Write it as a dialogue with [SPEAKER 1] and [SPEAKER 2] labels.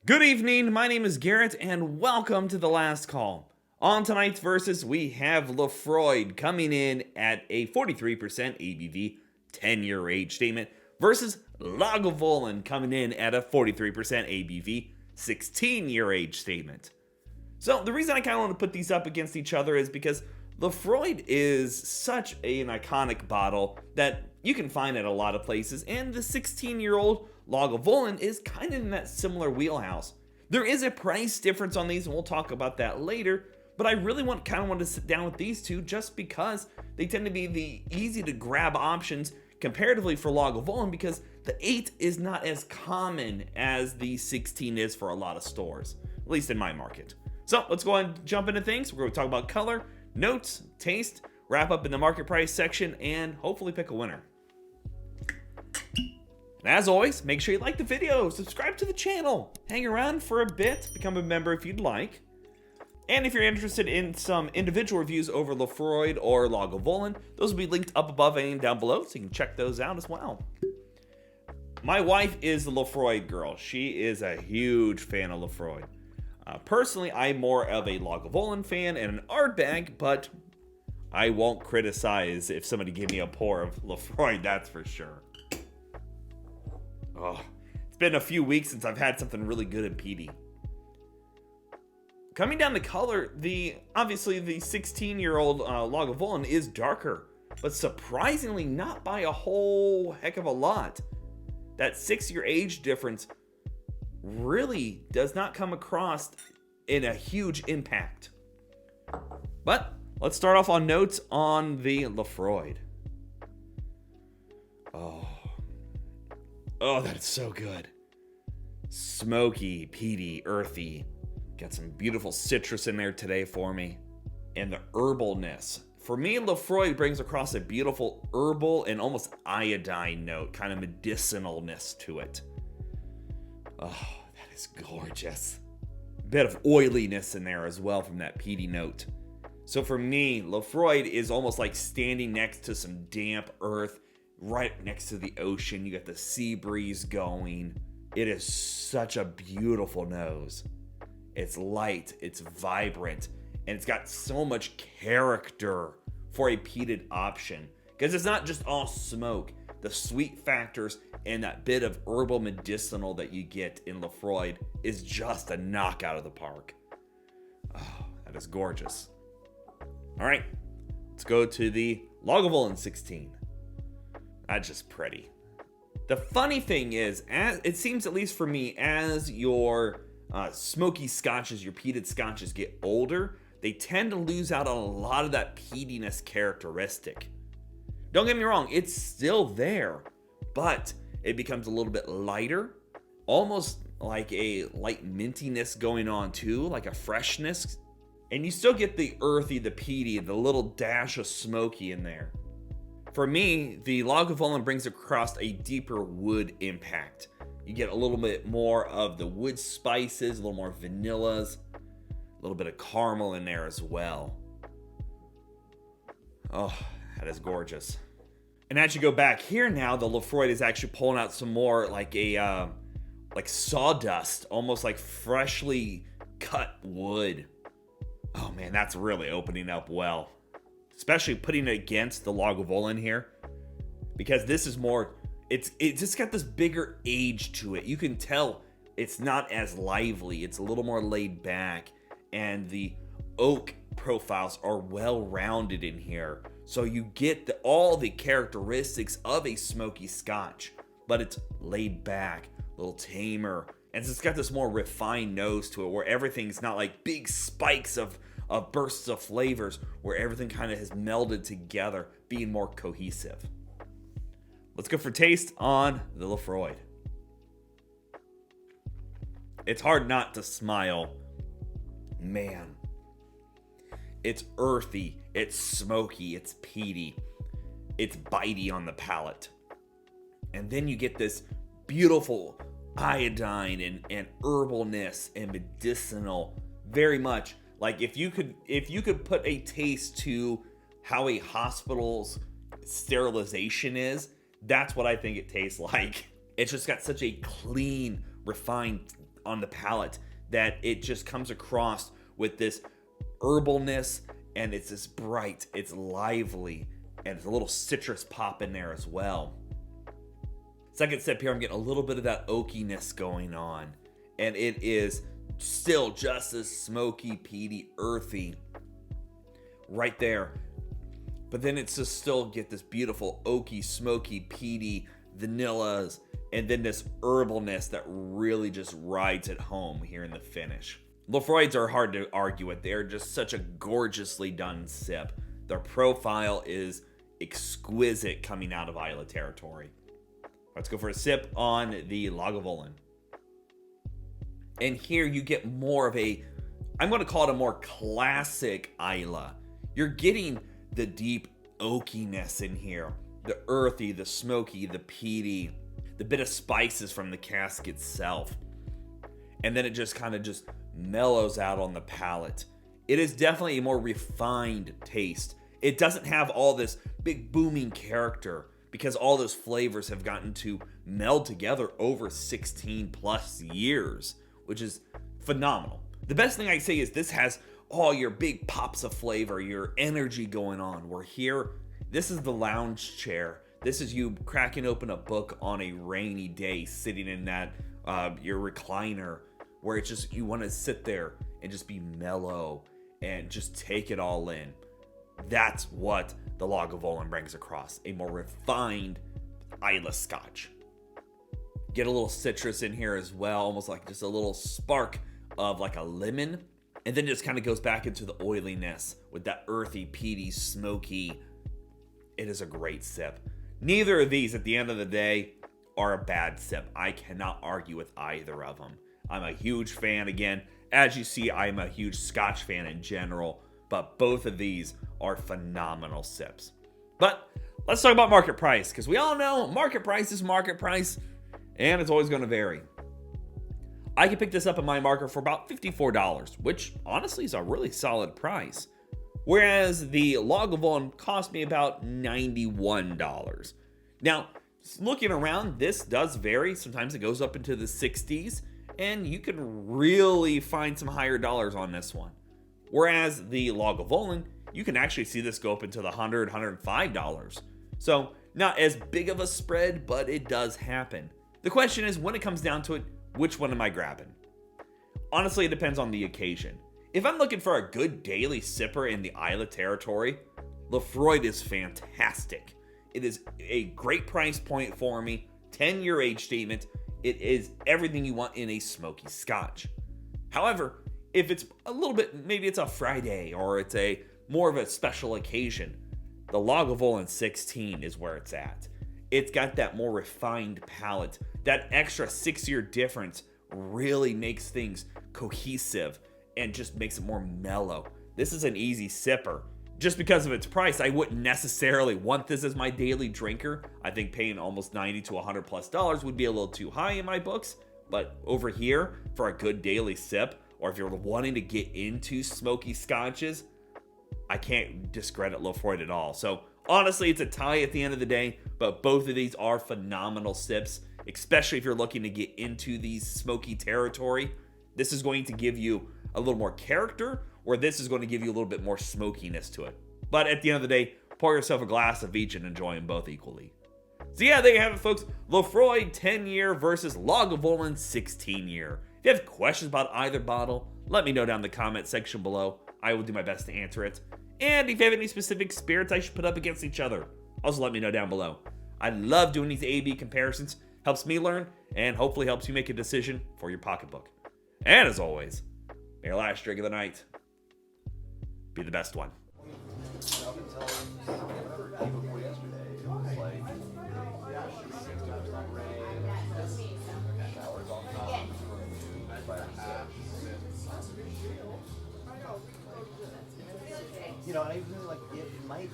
[SPEAKER 1] Good evening, my name is Garrett, and welcome to The Last Call. On tonight's Versus, we have Laphroaig coming in at a 43% ABV, 10-year age statement, versus Lagavulin coming in at a 43% ABV, 16-year age statement. So the reason I kind of want to put these up against each other is because Laphroaig is such an iconic bottle that you can find at a lot of places, and the 16-year-old Lagavulin is kind of in that similar wheelhouse. There is a price difference on these, and we'll talk about that later, but I really want to sit down with these two just because they tend to be the easy to grab options comparatively for Lagavulin, because the 8 is not as common as the 16 is for a lot of stores, at least in my market. So let's go ahead and jump into things. We're going to talk about color, notes, taste, wrap up in the market price section, and hopefully pick a winner. And as always, make sure you like the video, subscribe to the channel, hang around for a bit, become a member if you'd like. And if you're interested in some individual reviews over Laphroaig or Lagavulin, those will be linked up above and down below, so you can check those out as well. My wife is the Laphroaig girl. She is a huge fan of Laphroaig. Personally, I'm more of a Lagavulin fan and an Ardbeg, but I won't criticize if somebody gave me a pour of Laphroaig, that's for sure. Oh, it's been a few weeks since I've had something really good and peaty. Coming down the color, obviously the 16-year-old Lagavulin is darker, but surprisingly not by a whole heck of a lot. That 6-year age difference really does not come across in a huge impact. But let's start off on notes on the Laphroaig. Oh, that's so good. Smoky, peaty, earthy. Got some beautiful citrus in there today for me. And the herbalness. For me, Laphroaig brings across a beautiful herbal and almost iodine note, kind of medicinalness to it. Oh, that is gorgeous. Bit of oiliness in there as well from that peaty note. So for me, Laphroaig is almost like standing next to some damp earth, right next to the ocean. You got the sea breeze going. It is such a beautiful nose. It's light, it's vibrant, and it's got so much character for a peated option. Because it's not just all smoke. The sweet factors and that bit of herbal medicinal that you get in Laphroaig is just a knockout of the park. Oh, that is gorgeous. All right, let's go to the Lagavulin 16. That's just pretty. The funny thing is, it seems, at least for me, as your smoky scotches, your peated scotches get older, they tend to lose out on a lot of that peatiness characteristic. Don't get me wrong, it's still there, but it becomes a little bit lighter, almost like a light mintiness going on too, like a freshness. And you still get the earthy, the peaty, the little dash of smoky in there. For me, the Lagavulin brings across a deeper wood impact. You get a little bit more of the wood spices, a little more vanillas, a little bit of caramel in there as well. Oh, that is gorgeous. And as you go back here now, the Laphroaig is actually pulling out some more like sawdust, almost like freshly cut wood. Oh man, that's really opening up well. Especially putting it against the Lagavulin here, because this is more, it's just got this bigger age to it. You can tell it's not as lively, it's a little more laid back, and the oak profiles are well rounded in here, so you get all the characteristics of a smoky scotch, but it's laid back, a little tamer, and it's got this more refined nose to it, where everything's not like big spikes of bursts of flavors, where everything kind of has melded together, being more cohesive. Let's go for taste on the Laphroaig. It's hard not to smile. Man, it's earthy, it's smoky, it's peaty, it's bitey on the palate. And then you get this beautiful iodine and herbalness and medicinal, very much like if you could put a taste to how a hospital's sterilization is, that's what I think it tastes like. It's just got such a clean, refined on the palate that it just comes across with this herbalness, and it's this bright, it's lively, and it's a little citrus pop in there as well. Second sip here, I'm getting a little bit of that oakiness going on, and it is still just as smoky, peaty, earthy right there. But then it's just still get this beautiful oaky, smoky, peaty vanillas, and then this herbalness that really just rides it home here in the finish. Laphroaigs are hard to argue with. They're just such a gorgeously done sip. Their profile is exquisite coming out of Islay territory. Let's go for a sip on the Lagavulin. And here you get more of a, I'm going to call it a more classic Islay. You're getting the deep oakiness in here. The earthy, the smoky, the peaty, the bit of spices from the cask itself. And then it just kind of just mellows out on the palate. It is definitely a more refined taste. It doesn't have all this big booming character because all those flavors have gotten to meld together over 16 plus years, which is phenomenal. The best thing I say is this has all your big pops of flavor, your energy going on. Where here, this is the lounge chair. This is you cracking open a book on a rainy day, sitting in that your recliner, where it's just you want to sit there and just be mellow and just take it all in. That's what the Lagavulin brings across, a more refined Islay Scotch. Get a little citrus in here as well, almost like just a little spark of like a lemon, and then just kind of goes back into the oiliness with that earthy, peaty, smoky. It is a great sip. Neither of these at the end of the day are a bad sip. I cannot argue with either of them. I'm a huge fan. Again, as you see, I'm a huge Scotch fan in general, but both of these are phenomenal sips. But let's talk about market price, because we all know market price is market price, and it's always going to vary. I can pick this up in my market for about $54, which honestly is a really solid price. Whereas the Lagavulin cost me about $91. Now, looking around, this does vary. Sometimes it goes up into the 60s, and you can really find some higher dollars on this one. Whereas the Lagavulin, you can actually see this go up into the $100, $105. So not as big of a spread, but it does happen. The question is, when it comes down to it, which one am I grabbing? Honestly, it depends on the occasion. If I'm looking for a good daily sipper in the Islay territory, Laphroaig is fantastic. It is a great price point for me, 10-year age statement. It is everything you want in a smoky Scotch. However, if it's a little bit, maybe it's a Friday or it's a more of a special occasion, the Lagavulin 16 is where it's at. It's got that more refined palate. That extra 6-year difference really makes things cohesive and just makes it more mellow. This is an easy sipper. Just because of its price, I wouldn't necessarily want this as my daily drinker. I think paying almost $90 to $100 plus would be a little too high in my books. But over here, for a good daily sip, or if you're wanting to get into smoky scotches, I can't discredit Laphroaig at all. So honestly, it's a tie at the end of the day, but both of these are phenomenal sips, especially if you're looking to get into these smoky territory. This is going to give you a little more character, or this is going to give you a little bit more smokiness to it. But at the end of the day, pour yourself a glass of each and enjoy them both equally. So yeah, there you have it, folks. Laphroaig 10-year versus Lagavulin 16-year. If you have questions about either bottle, let me know down in the comment section below. I will do my best to answer it. And if you have any specific spirits I should put up against each other, also let me know down below. I love doing these A/B comparisons. Helps me learn, and hopefully helps you make a decision for your pocketbook. And as always, may your last drink of the night be the best one.
[SPEAKER 2] You know, I really like it might